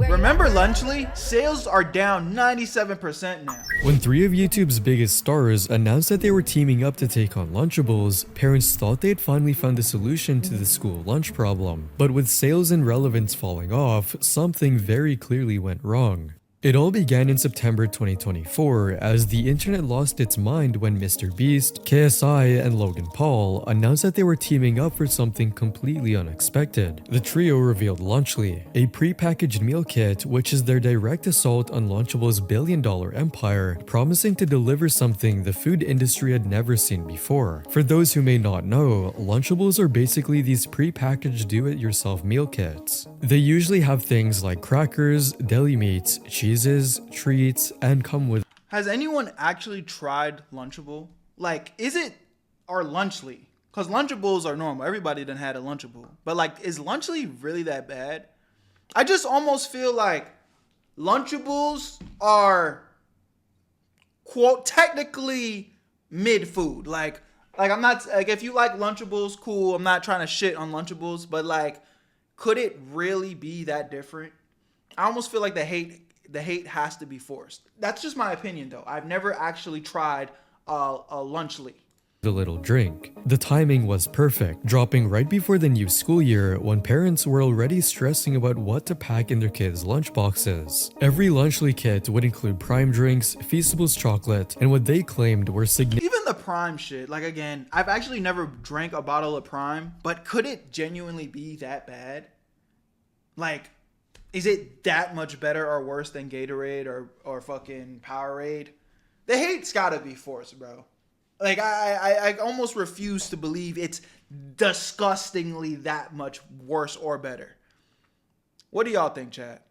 Remember Lunchly? Sales are down 97% now. When three of YouTube's biggest stars announced that they were teaming up to take on Lunchables, parents thought they had finally found a solution to the school lunch problem. But with sales and relevance falling off, something very clearly went wrong. It all began in September 2024 as the internet lost its mind when Mr. Beast, KSI, and Logan Paul announced that they were teaming up for something completely unexpected. The trio revealed Lunchly, a pre-packaged meal kit which is their direct assault on Lunchables' billion-dollar empire, promising to deliver something the food industry had never seen before. For those who may not know, Lunchables are basically these pre-packaged do-it-yourself meal kits. They usually have things like crackers, deli meats, cheeses, treats, and come with. Has anyone actually tried Lunchable? Like, is it or Lunchly? Because Lunchables are normal. Everybody done had a Lunchable. But like, is Lunchly really that bad? I just almost feel like Lunchables are, quote, technically mid food. Like I'm not, like, if you like Lunchables, cool. I'm not trying to shit on Lunchables, but like, could it really be that different? I almost feel like the hate has to be forced. That's just my opinion, though. I've never actually tried a Lunchly. The little drink. The timing was perfect, dropping right before the new school year when parents were already stressing about what to pack in their kids' lunchboxes. Every Lunchly kit would include Prime drinks, Feastables chocolate, and what they claimed were significant. Even the Prime shit, like, again, I've actually never drank a bottle of Prime, but could it genuinely be that bad? Like, is it that much better or worse than Gatorade or fucking Powerade? The hate's gotta be forced, bro. Like, I almost refuse to believe it's disgustingly that much worse or better. What do y'all think, chat?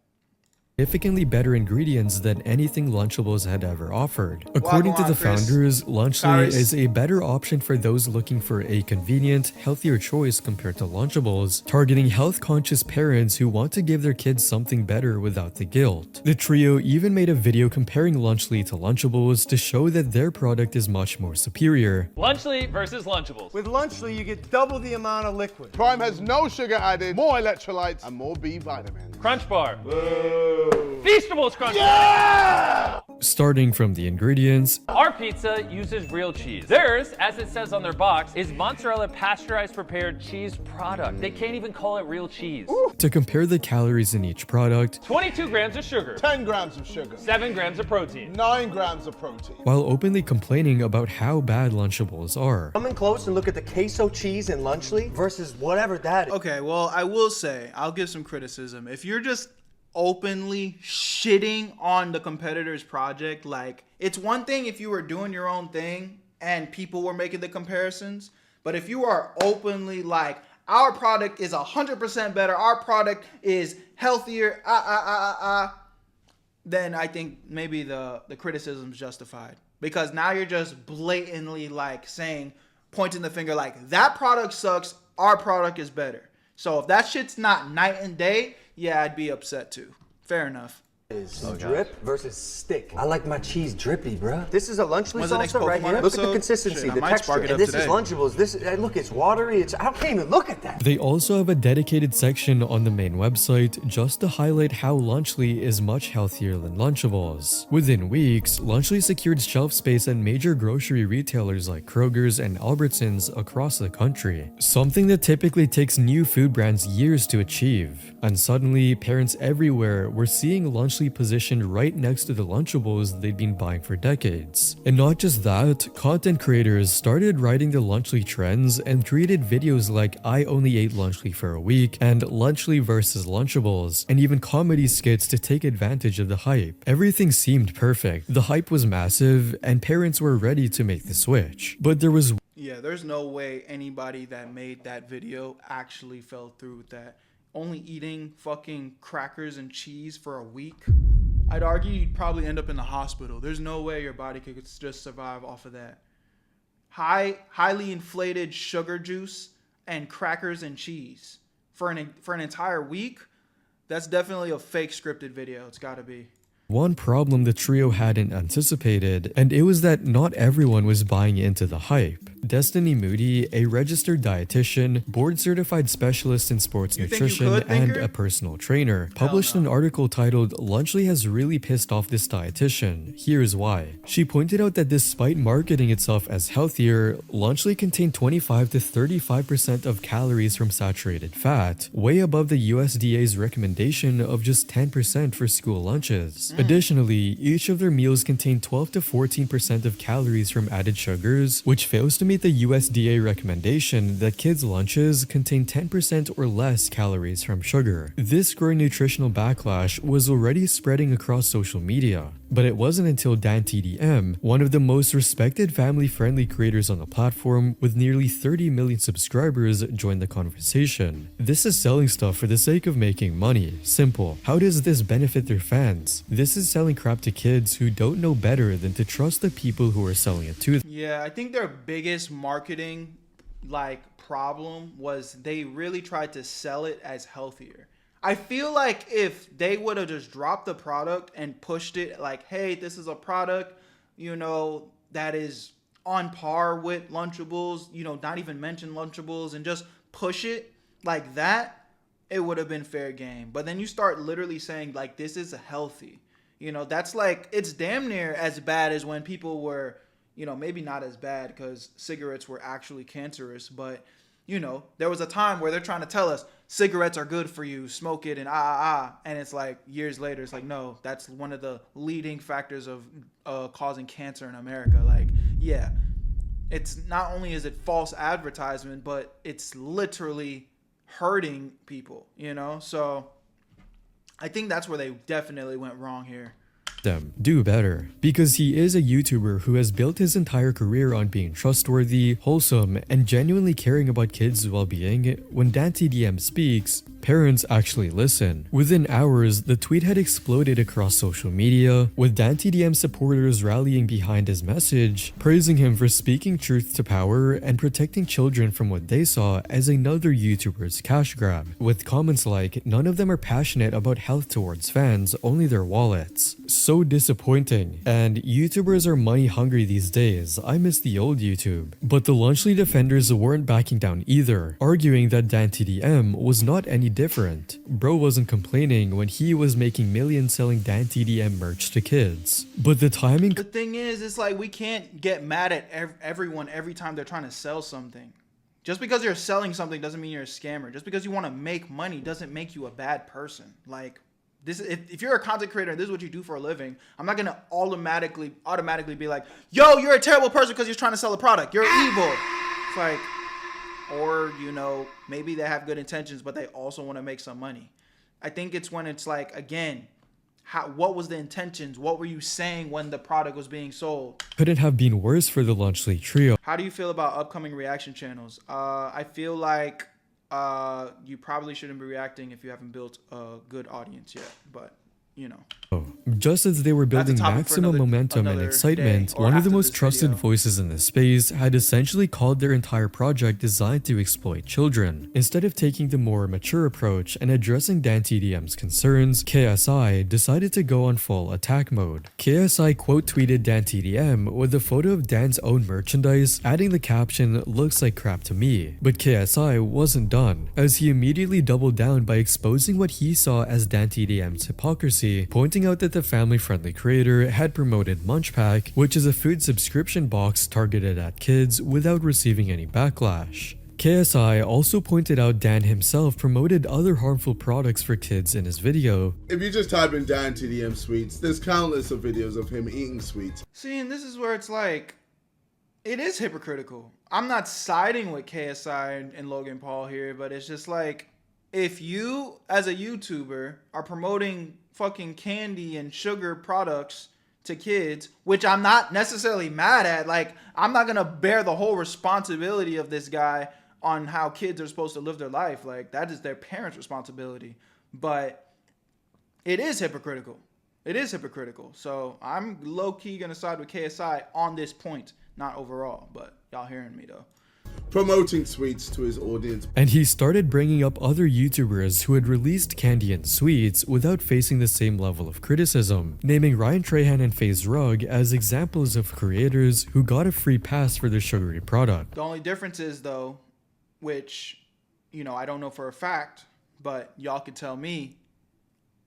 Significantly better ingredients than anything Lunchables had ever offered. According to the founders, Lunchly is a better option for those looking for a convenient, healthier choice compared to Lunchables, targeting health-conscious parents who want to give their kids something better without the guilt. The trio even made a video comparing Lunchly to Lunchables to show that their product is much more superior. Lunchly versus Lunchables. With Lunchly, you get double the amount of liquid. Prime has no sugar added, more electrolytes, and more B vitamins. Crunch Bar. Whoa. Feastables Crunch Yeah! Starting from the ingredients, our pizza uses real cheese. Theirs, as it says on their box, is mozzarella pasteurized prepared cheese product. They can't even call it real cheese. to compare the calories in each product, 22 grams of sugar, 10 grams of sugar, 7 grams of protein, 9 grams of protein. while openly complaining about how bad Lunchables are. Come in close and look at the queso cheese in Lunchly versus whatever that is. Okay, well, I will say, I'll give some criticism. If you're just openly shitting on the competitor's project, like, it's one thing if you were doing your own thing and people were making the comparisons, but if you are openly like, our product is 100% better, our product is healthier, then I think maybe the criticism's justified. Because now you're just blatantly like saying, pointing the finger like, that product sucks, our product is better. So if that shit's not night and day, yeah, I'd be upset too. Fair enough. Drip versus stick. I like my cheese drippy, bruh. This is a Lunchly When's the next salsa right Pokemon here. Look at the episode? consistency, Shit, I the might texture. spark it up And this today. is Lunchables. This, look, it's watery. I can't even look at that. They also have a dedicated section on the main website just to highlight how Lunchly is much healthier than Lunchables. Within weeks, Lunchly secured shelf space at major grocery retailers like Kroger's and Albertsons across the country, something that typically takes new food brands years to achieve. And suddenly, parents everywhere were seeing Lunchly positioned right next to the Lunchables they'd been buying for decades. And not just that, content creators started riding the Lunchly trends and created videos like I only ate Lunchly for a week and Lunchly versus Lunchables, and even comedy skits to take advantage of the hype. Everything seemed perfect, the hype was massive, and parents were ready to make the switch. But There's no way anybody that made that video actually fell through with that. Only eating fucking crackers and cheese for a week? I'd argue you'd probably end up in the hospital. There's no way your body could just survive off of that. Highly inflated sugar juice and crackers and cheese for an entire week? That's definitely a fake scripted video. It's gotta be. One problem the trio hadn't anticipated, and it was that not everyone was buying into the hype. Destiny Moody, a registered dietitian, board-certified specialist in sports nutrition, and a personal trainer, published an article titled "Lunchly has really pissed off this dietitian. Here's why." She pointed out that despite marketing itself as healthier, Lunchly contained 25 to 35% of calories from saturated fat, way above the USDA's recommendation of just 10% for school lunches. Additionally, each of their meals contained 12 to 14% of calories from added sugars, which fails to meet the USDA recommendation that kids' lunches contain 10% or less calories from sugar. This growing nutritional backlash was already spreading across social media, but it wasn't until Dan TDM, one of the most respected family-friendly creators on the platform with nearly 30 million subscribers, joined the conversation. This is selling stuff for the sake of making money. Simple. How does this benefit their fans? This is selling crap to kids who don't know better than to trust the people who are selling it to them. Yeah, I think their biggest marketing problem was they really tried to sell it as healthier. I feel like if they would have just dropped the product and pushed it like, hey, this is a product, that is on par with Lunchables, not even mention Lunchables, and just push it like that, it would have been fair game. But then you start literally saying like, this is healthy. That's like, it's damn near as bad as when people were, maybe not as bad because cigarettes were actually cancerous, but there was a time where they're trying to tell us cigarettes are good for you, smoke it, and and it's like years later, it's like, no, that's one of the leading factors of causing cancer in America. Like, yeah, it's not only is it false advertisement, but it's literally hurting people, so I think that's where they definitely went wrong here. Do better, because he is a YouTuber who has built his entire career on being trustworthy, wholesome, and genuinely caring about kids' well-being. When Dan TDM speaks, parents actually listen. Within hours, the tweet had exploded across social media, with Dan TDM supporters rallying behind his message, praising him for speaking truth to power and protecting children from what they saw as another YouTuber's cash grab, with comments like, "None of them are passionate about health towards fans, only their wallets." So disappointing. And YouTubers are money hungry these days. I miss the old YouTube. But the Lunchly defenders weren't backing down either, arguing that Dan TDM was not any different. Bro wasn't complaining when he was making millions selling Dan TDM merch to kids. But the timing... The thing is, it's like we can't get mad at everyone every time they're trying to sell something. Just because you're selling something doesn't mean you're a scammer. Just because you want to make money doesn't make you a bad person. Like, this, if you're a content creator and this is what you do for a living, I'm not gonna automatically be like, yo, you're a terrible person because you're trying to sell a product. You're evil. It's like, or maybe they have good intentions, but they also want to make some money. I think it's when it's like, again, what was the intentions? What were you saying when the product was being sold? Couldn't have been worse for the Lunchly trio. How do you feel about upcoming reaction channels? I feel like you probably shouldn't be reacting if you haven't built a good audience yet, but Just as they were building maximum momentum and excitement, one of the most trusted voices in this space had essentially called their entire project designed to exploit children. Instead of taking the more mature approach and addressing Dan TDM's concerns, KSI decided to go on full attack mode. KSI quote tweeted Dan TDM with a photo of Dan's own merchandise, adding the caption, "Looks like crap to me." But KSI wasn't done, as he immediately doubled down by exposing what he saw as Dan TDM's hypocrisy, pointing out that the family-friendly creator had promoted Munch Pack, which is a food subscription box targeted at kids without receiving any backlash. KSI also pointed out Dan himself promoted other harmful products for kids in his video. If you just type in Dan TDM sweets, there's countless of videos of him eating sweets. See, and this is where it's like, it is hypocritical. I'm not siding with KSI and Logan Paul here, but it's just like, if you, as a YouTuber, are promoting fucking candy and sugar products to kids, which I'm not necessarily mad at, like, I'm not gonna bear the whole responsibility of this guy on how kids are supposed to live their life. Like, that is their parents' responsibility. But it is hypocritical. It is hypocritical. So I'm low-key gonna side with KSI on this point, not overall, but y'all hearing me though. promoting sweets to his audience. And he started bringing up other YouTubers who had released candy and sweets without facing the same level of criticism, naming Ryan Trahan and FaZe Rug as examples of creators who got a free pass for their sugary product. The only difference is, though, which, you know, I don't know for a fact, but y'all could tell me,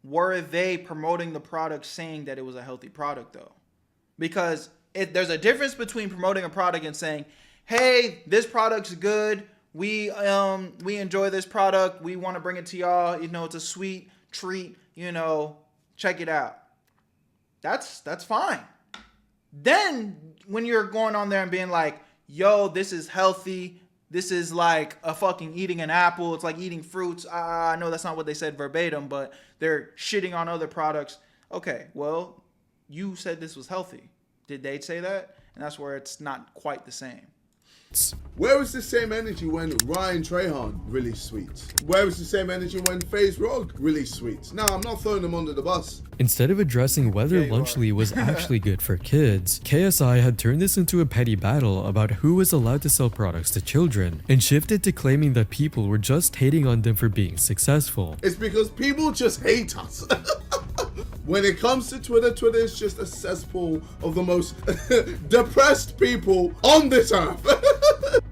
were they promoting the product saying that it was a healthy product, though? Because there's a difference between promoting a product and saying, hey, this product's good. We enjoy this product. We want to bring it to y'all. You know, it's a sweet treat. You know, check it out. That's fine. Then when you're going on there and being like, yo, this is healthy. This is like a fucking eating an apple. It's like eating fruits. I know that's not what they said verbatim, but they're shitting on other products. Okay, well, you said this was healthy. Did they say that? And that's where it's not quite the same. Where was the same energy when Ryan Trahan released sweets? Where was the same energy when FaZe Rug released sweets? No, I'm not throwing them under the bus. Instead of addressing whether Lunchly was actually good for kids, KSI had turned this into a petty battle about who was allowed to sell products to children, and shifted to claiming that people were just hating on them for being successful. It's because people just hate us. When it comes to Twitter, Twitter is just a cesspool of the most depressed people on this earth.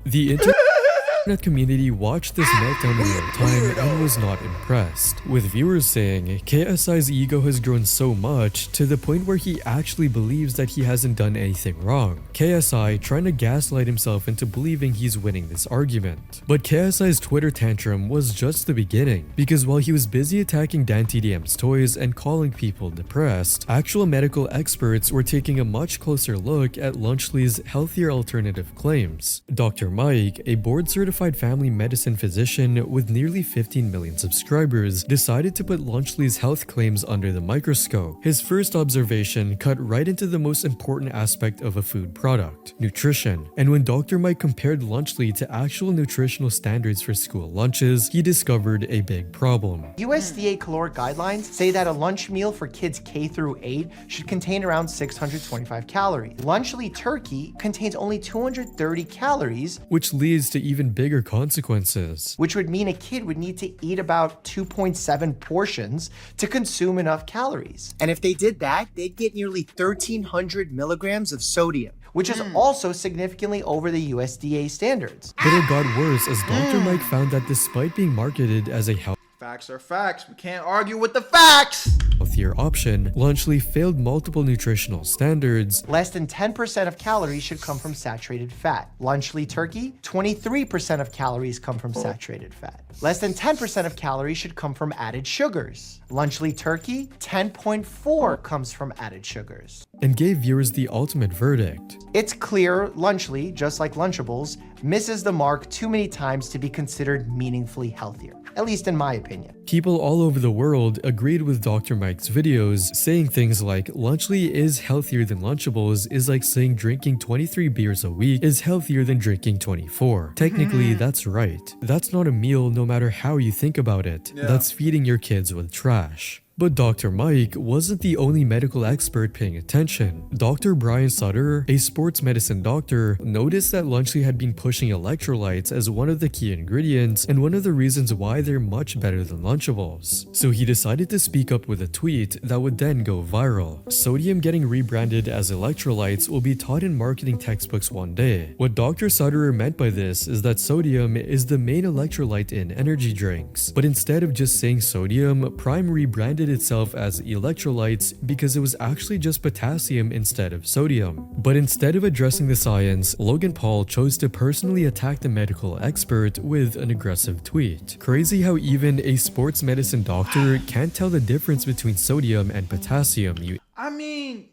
The internet community watched this meltdown in real time and was not impressed, with viewers saying KSI's ego has grown so much to the point where he actually believes that he hasn't done anything wrong. KSI trying to gaslight himself into believing he's winning this argument. But KSI's Twitter tantrum was just the beginning, because while he was busy attacking Dan TDM's toys and calling people depressed, actual medical experts were taking a much closer look at Lunchly's healthier alternative claims. Dr. Mike, a board-certified family medicine physician with nearly 15 million subscribers, decided to put Lunchly's health claims under the microscope. His first observation cut right into the most important aspect of a food product, nutrition. And when Dr. Mike compared Lunchly to actual nutritional standards for school lunches, he discovered a big problem. USDA caloric guidelines say that a lunch meal for kids K through 8 should contain around 625 calories. Lunchly turkey contains only 230 calories, which leads to even bigger consequences. Which would mean a kid would need to eat about 2.7 portions to consume enough calories. And if they did that, they'd get nearly 1,300 milligrams of sodium, which is also significantly over the USDA standards. But it got worse as Dr. Mike found that despite being marketed as a Facts are facts. We can't argue with the facts. healthier option, Lunchly failed multiple nutritional standards. Less than 10% of calories should come from saturated fat. Lunchly turkey, 23% of calories come from saturated fat. Less than 10% of calories should come from added sugars. Lunchly turkey, 10.4 comes from added sugars. And gave viewers the ultimate verdict. It's clear Lunchly, just like Lunchables, misses the mark too many times to be considered meaningfully healthier, at least in my opinion. People all over the world agreed with Dr. Mike's videos, saying things like Lunchly is healthier than Lunchables is like saying drinking 23 beers a week is healthier than drinking 24. Technically, that's right. That's not a meal no matter how you think about it. That's feeding your kids with trash. But Dr. Mike wasn't the only medical expert paying attention. Dr. Brian Sutter, a sports medicine doctor, noticed that Lunchly had been pushing electrolytes as one of the key ingredients and one of the reasons why they're much better than Lunchables. So he decided to speak up with a tweet that would then go viral. Sodium getting rebranded as electrolytes will be taught in marketing textbooks one day. What Dr. Sutter meant by this is that sodium is the main electrolyte in energy drinks, but instead of just saying sodium, Prime rebranded itself as electrolytes because it was actually just potassium instead of sodium. But instead of addressing the science, Logan Paul chose to personally attack the medical expert with an aggressive tweet. Crazy how even a sports medicine doctor can't tell the difference between sodium and potassium. I mean,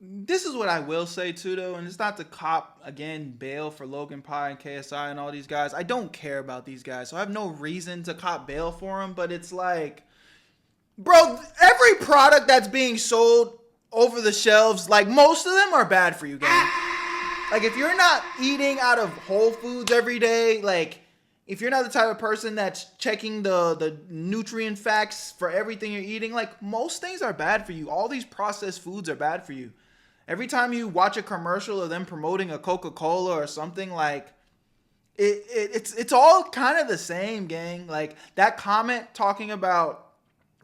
this is what I will say too, though, and it's not to cop, again, bail for Logan Paul and KSI and all these guys. I don't care about these guys, so I have no reason to cop bail for them, but it's like, bro, every product that's being sold over the shelves, like, most of them are bad for you, gang. Like, if you're not eating out of Whole Foods every day, like, if you're not the type of person that's checking the nutrient facts for everything you're eating, like, most things are bad for you. All these processed foods are bad for you. Every time you watch a commercial of them promoting a Coca-Cola or something, like, It's all kind of the same, gang. Like that comment talking about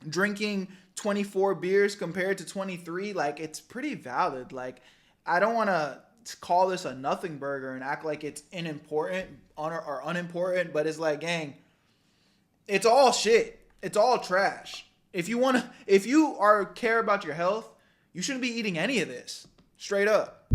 drinking 24 beers compared to 23, like it's pretty valid. Like I don't want to call this a nothing burger and act like it's unimportant or unimportant, but it's like, gang, it's all shit. It's all trash. If you care about your health, you shouldn't be eating any of this. Straight up.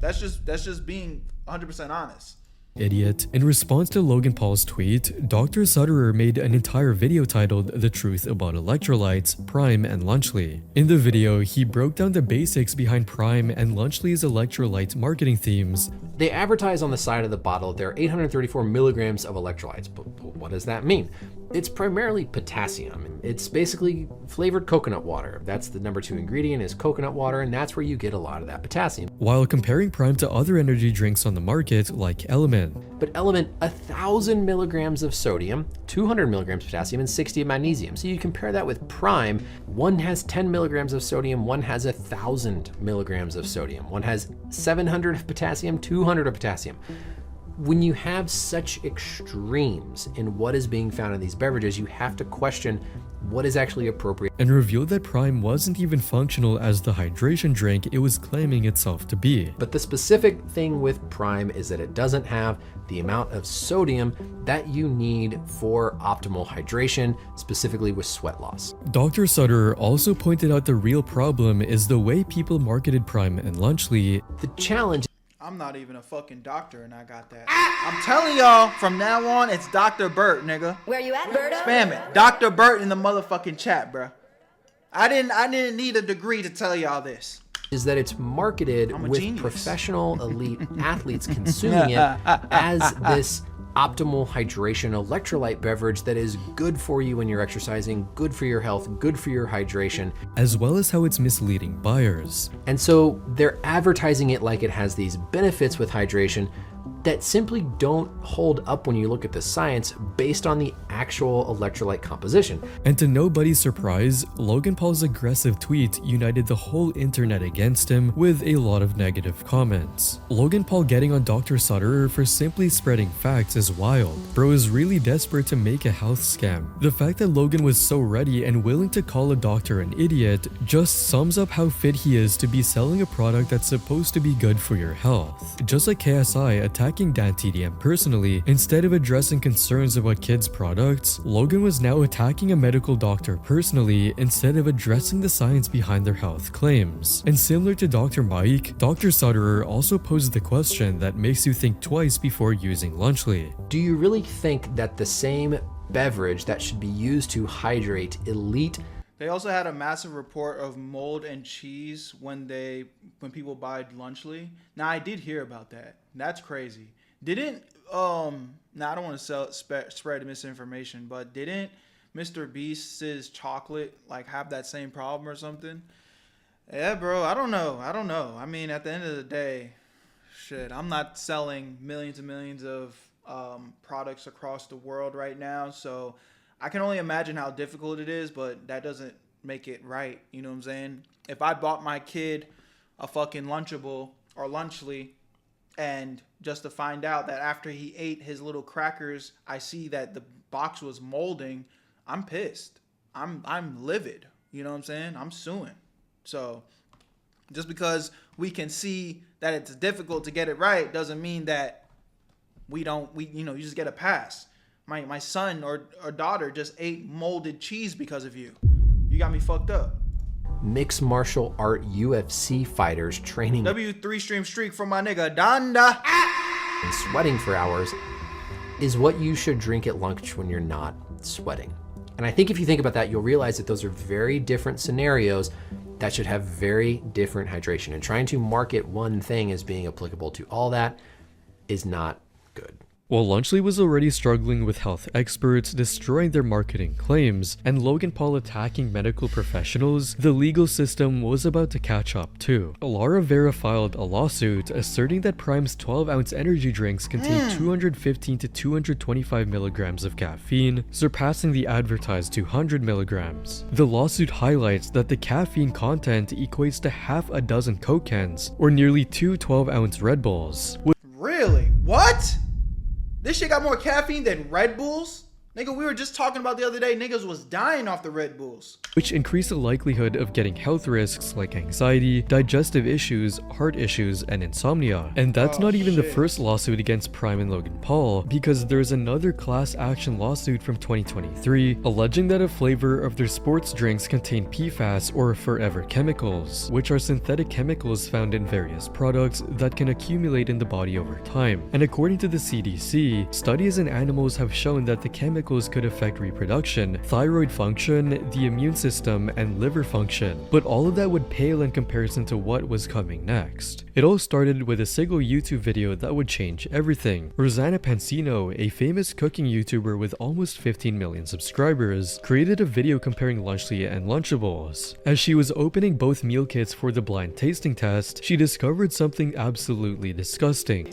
That's just being 100% honest. Idiot. In response to Logan Paul's tweet, Dr. Sutterer made an entire video titled The Truth About Electrolytes, Prime, and Lunchly. In the video, he broke down the basics behind Prime and Lunchly's electrolyte marketing themes. They advertise on the side of the bottle there are 834 milligrams of electrolytes, but what does that mean? It's primarily potassium. It's basically flavored coconut water. That's the number 2 ingredient is coconut water, and that's where you get a lot of that potassium. While comparing Prime to other energy drinks on the market like Element. But Element, 1,000 milligrams of sodium, 200 milligrams of potassium, and 60 of magnesium. So you compare that with Prime, one has 10 milligrams of sodium, one has 1,000 milligrams of sodium. One has 700 of potassium, 200 of potassium. When you have such extremes in what is being found in these beverages, you have to question what is actually appropriate. And revealed that Prime wasn't even functional as the hydration drink it was claiming itself to be. But the specific thing with Prime is that it doesn't have the amount of sodium that you need for optimal hydration, specifically with sweat loss. Dr. Sutter also pointed out the real problem is the way people marketed Prime and Lunchly. The challenge I'm not even a fucking doctor and I got that. I'm telling y'all, from now on, it's Dr. Bert, nigga. Where you at, Berto? Spam it. Dr. Bert in the motherfucking chat, bruh. I didn't need a degree to tell y'all this. is that it's marketed with genius. Professional elite athletes consuming it as this optimal hydration electrolyte beverage that is good for you when you're exercising, good for your health, good for your hydration. As well as how it's misleading buyers. And so they're advertising it like it has these benefits with hydration that simply don't hold up when you look at the science based on the actual electrolyte composition. And to nobody's surprise, Logan Paul's aggressive tweet united the whole internet against him with a lot of negative comments. Logan Paul getting on Dr. Sutterer for simply spreading facts is wild. Bro is really desperate to make a health scam. The fact that Logan was so ready and willing to call a doctor an idiot just sums up how fit he is to be selling a product that's supposed to be good for your health. Just like KSI attacking Dan TDM personally, instead of addressing concerns about kids' products, Logan was now attacking a medical doctor personally instead of addressing the science behind their health claims. And similar to Dr. Mike, Dr. Sutterer also posed the question that makes you think twice before using Lunchly. Do you really think that the same beverage that should be used to hydrate elite? They also had a massive report of mold and cheese when people buy Lunchly. Now I did hear about that. That's crazy. Didn't now I don't want to spread misinformation, but didn't Mr. Beast's chocolate like have that same problem or something? Yeah, bro, I don't know. I mean, at the end of the day, shit, I'm not selling millions and millions of products across the world right now, so I can only imagine how difficult it is, but that doesn't make it right. You know what I'm saying? If I bought my kid a fucking Lunchable or Lunchly, and just to find out that after he ate his little crackers, I see that the box was molding, I'm pissed. I'm livid. You know what I'm saying? I'm suing. So just because we can see that it's difficult to get it right doesn't mean that you just get a pass. My son or daughter just ate molded cheese because of you. You got me fucked up. Mixed martial art UFC fighters training W3 stream streak from my nigga Donda and sweating for hours is what you should drink at lunch when you're not sweating. And I think if you think about that, you'll realize that those are very different scenarios that should have very different hydration. And trying to market one thing as being applicable to all that is not good. While Lunchly was already struggling with health experts destroying their marketing claims and Logan Paul attacking medical professionals, the legal system was about to catch up too. Laura Vera filed a lawsuit asserting that Prime's 12-ounce energy drinks contain 215 to 225 milligrams of caffeine, surpassing the advertised 200 milligrams. The lawsuit highlights that the caffeine content equates to half a dozen Coke cans, or nearly 2 12-ounce Red Bulls. Really? What? This shit got more caffeine than Red Bulls? Nigga, we were just talking about the other day, niggas was dying off the Red Bulls. which increase the likelihood of getting health risks like anxiety, digestive issues, heart issues, and insomnia. And that's not even the first lawsuit against Prime and Logan Paul, because there's another class action lawsuit from 2023 alleging that a flavor of their sports drinks contain PFAS or forever chemicals, which are synthetic chemicals found in various products that can accumulate in the body over time. And according to the CDC, studies in animals have shown that the chemicals could affect reproduction, thyroid function, the immune system, and liver function. But all of that would pale in comparison to what was coming next. It all started with a single YouTube video that would change everything. Rosanna Pansino, a famous cooking YouTuber with almost 15 million subscribers, created a video comparing Lunchly and Lunchables. As she was opening both meal kits for the blind tasting test, she discovered something absolutely disgusting.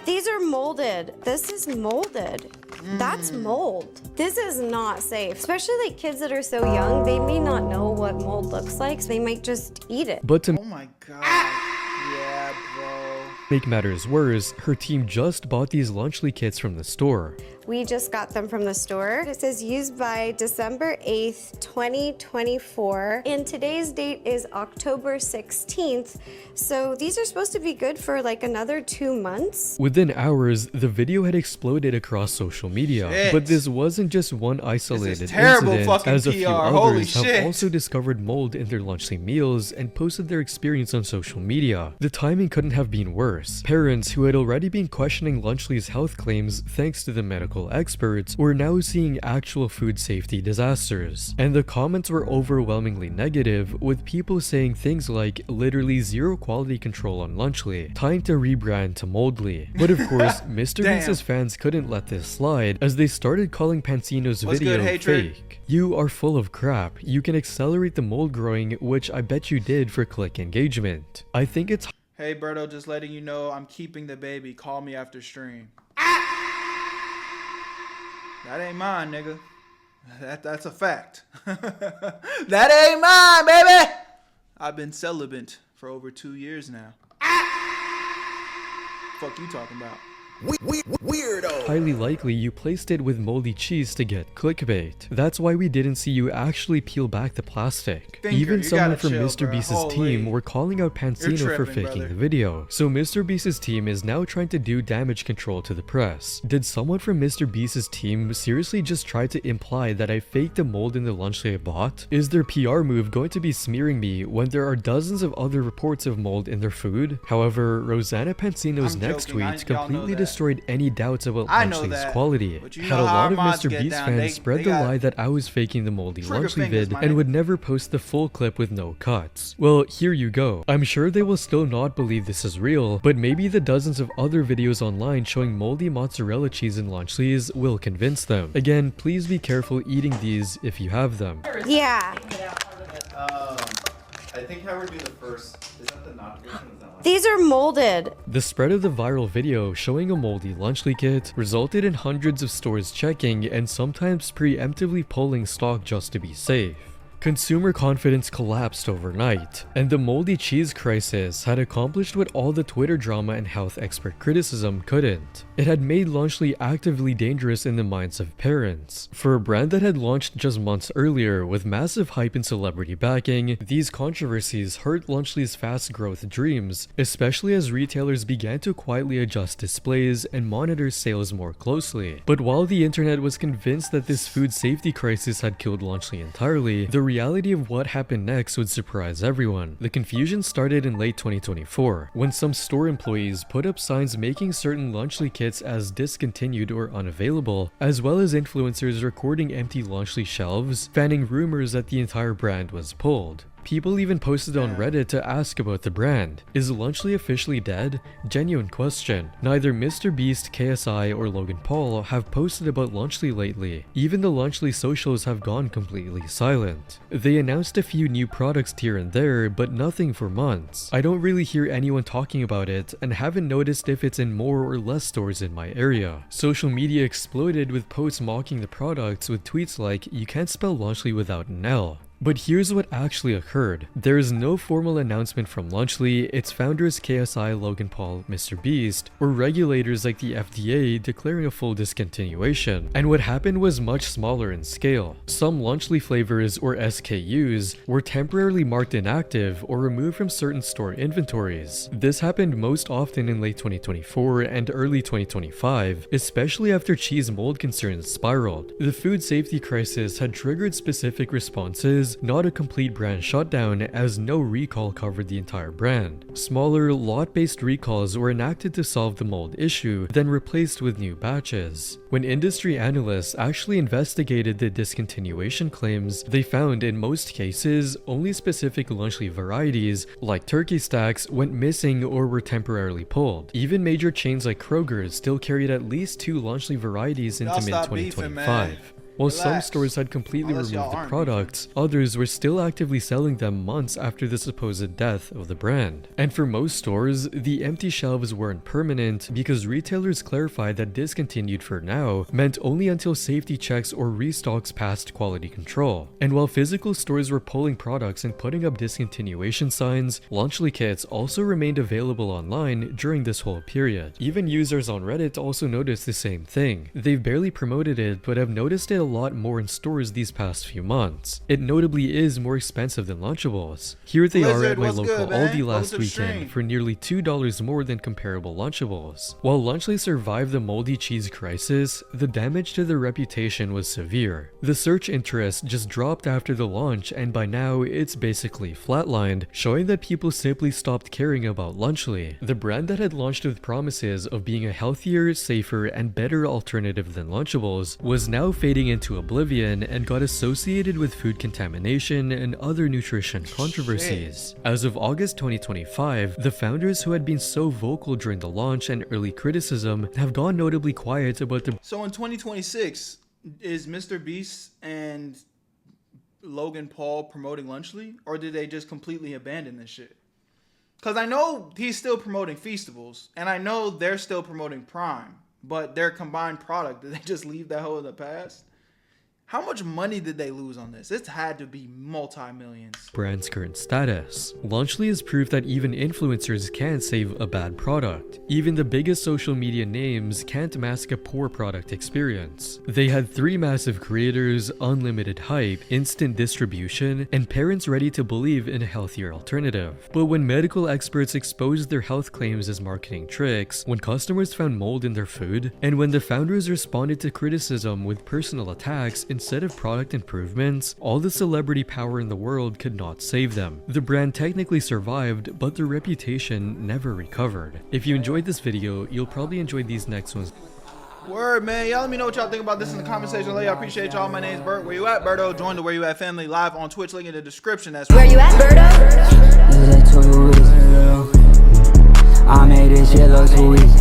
These are molded. This is molded. That's mold. This is not safe. Especially like kids that are so young, they may not know what mold looks like, so they might just eat it. But to Oh my god. Yeah, bro. make matters worse, her team just bought these Lunchly kits from the store. We just got them from the store. It says used by December 8th, 2024. And today's date is October 16th. So these are supposed to be good for like another 2 months. Within hours, the video had exploded across social media. Shit. But this wasn't just one isolated terrible incident, fucking as a few PR. Holy others have shit. also discovered mold in their Lunchly meals and posted their experience on social media. The timing couldn't have been worse. Parents who had already been questioning Lunchly's health claims thanks to the medical experts were now seeing actual food safety disasters. And the comments were overwhelmingly negative, with people saying things like literally zero quality control on Lunchly, time to rebrand to Moldly. But of course, Mr. Damn. Beast's fans couldn't let this slide, as they started calling Pansino's What's video good, Hatred? fake. You are full of crap. You can accelerate the mold growing, which I bet you did for click engagement. I think it's Hey, Berto, just letting you know I'm keeping the baby. Call me after stream. That ain't mine, nigga. That's a fact. That ain't mine, baby. I've been celibate for over 2 years now. Fuck you talking about? highly likely you placed it with moldy cheese to get clickbait. That's why we didn't see you actually peel back the plastic. Thinker, Even you someone gotta from chill, Mr. bro. Beast's Holy. team were calling out Pansino for tripping, faking brother. the video. So Mr. Beast's team is now trying to do damage control to the press. Did someone from Mr. Beast's team seriously just try to imply that I faked the mold in the lunch I bought? Is their PR move going to be smearing me when there are dozens of other reports of mold in their food? However, Rosanna Pansino's I'm next joking. tweet Y'all know completely that. destroyed any doubts about I know Lunchley's that. quality. But you Had know a how lot our of mods Mr. get Beast down. fans They spread the got lie that I was faking the moldy trigger Lunchley fingers, vid my and nigga. would never post the full clip with no cuts. Well, here you go. I'm sure they will still not believe this is real, but maybe the dozens of other videos online showing moldy mozzarella cheese in Lunchleys will convince them. Again, please be careful eating these if you have them. Yeah. I think Howard would be the first. Is that the not version? Is that one? These are molded. The spread of the viral video showing a moldy Lunchley kit resulted in hundreds of stores checking and sometimes preemptively pulling stock just to be safe. Consumer confidence collapsed overnight, and the moldy cheese crisis had accomplished what all the Twitter drama and health expert criticism couldn't. It had made Lunchley actively dangerous in the minds of parents. For a brand that had launched just months earlier with massive hype and celebrity backing, these controversies hurt Lunchley's fast growth dreams, especially as retailers began to quietly adjust displays and monitor sales more closely. But while the internet was convinced that this food safety crisis had killed Lunchley entirely, the reality of what happened next would surprise everyone. The confusion started in late 2024, when some store employees put up signs making certain Lunchley kits as discontinued or unavailable, as well as influencers recording empty Lunchley shelves, fanning rumors that the entire brand was pulled. People even posted on Reddit to ask about the brand. Is Lunchley officially dead? Genuine question. Neither Mr. Beast, KSI, or Logan Paul have posted about Lunchley lately. Even the Lunchley socials have gone completely silent. They announced a few new products here and there, but nothing for months. I don't really hear anyone talking about it, and haven't noticed if it's in more or less stores in my area. Social media exploded with posts mocking the products with tweets like, "You can't spell Lunchley without an L." But here's what actually occurred. There is no formal announcement from Lunchly, its founders KSI, Logan Paul, Mr. Beast, or regulators like the FDA declaring a full discontinuation. And what happened was much smaller in scale. Some Lunchly flavors, or SKUs, were temporarily marked inactive or removed from certain store inventories. This happened most often in late 2024 and early 2025, especially after cheese mold concerns spiraled. The food safety crisis had triggered specific responses, not a complete brand shutdown, as no recall covered the entire brand. Smaller, lot-based recalls were enacted to solve the mold issue, then replaced with new batches. When industry analysts actually investigated the discontinuation claims, they found in most cases only specific Lunchly varieties, like turkey stacks, went missing or were temporarily pulled. Even major chains like Kroger still carried at least 2 Lunchly varieties into mid-2025. While some stores had completely removed the products, others were still actively selling them months after the supposed death of the brand. And for most stores, the empty shelves weren't permanent because retailers clarified that discontinued for now meant only until safety checks or restocks passed quality control. And while physical stores were pulling products and putting up discontinuation signs, Lunchly kits also remained available online during this whole period. Even users on Reddit also noticed the same thing. They've barely promoted it, but have noticed it a lot more in stores these past few months. It notably is more expensive than Lunchables. Here they are at my local Aldi last weekend for nearly $2 more than comparable Lunchables. While Lunchly survived the moldy cheese crisis, the damage to their reputation was severe. The search interest just dropped after the launch, and by now it's basically flatlined, showing that people simply stopped caring about Lunchly. The brand that had launched with promises of being a healthier, safer, and better alternative than Lunchables was now fading into oblivion and got associated with food contamination and other nutrition controversies. As of August 2025, the founders who had been so vocal during the launch and early criticism have gone notably quiet about the— So in 2026, is Mr. Beast and Logan Paul promoting Lunchly, or did they just completely abandon this shit? Because I know he's still promoting Feastables, and I know they're still promoting Prime, but their combined product, did they just leave that hole in the past? How much money did they lose on this? It's had to be multi-millions. Brand's current status. Lunchly is proof that even influencers can't save a bad product. Even the biggest social media names can't mask a poor product experience. They had 3 massive creators, unlimited hype, instant distribution, and parents ready to believe in a healthier alternative. But when medical experts exposed their health claims as marketing tricks, when customers found mold in their food, and when the founders responded to criticism with personal attacks instead of product improvements, all the celebrity power in the world could not save them. The brand technically survived, but their reputation never recovered. If you enjoyed this video, you'll probably enjoy these next ones. Word, man. Y'all let me know what y'all think about this in the comment section below. I appreciate y'all. My name's Bert. Where you at, Berto? Join the Where You At family live on Twitch. Link in the description. That's Where you at, Berto? I made this shit look too easy.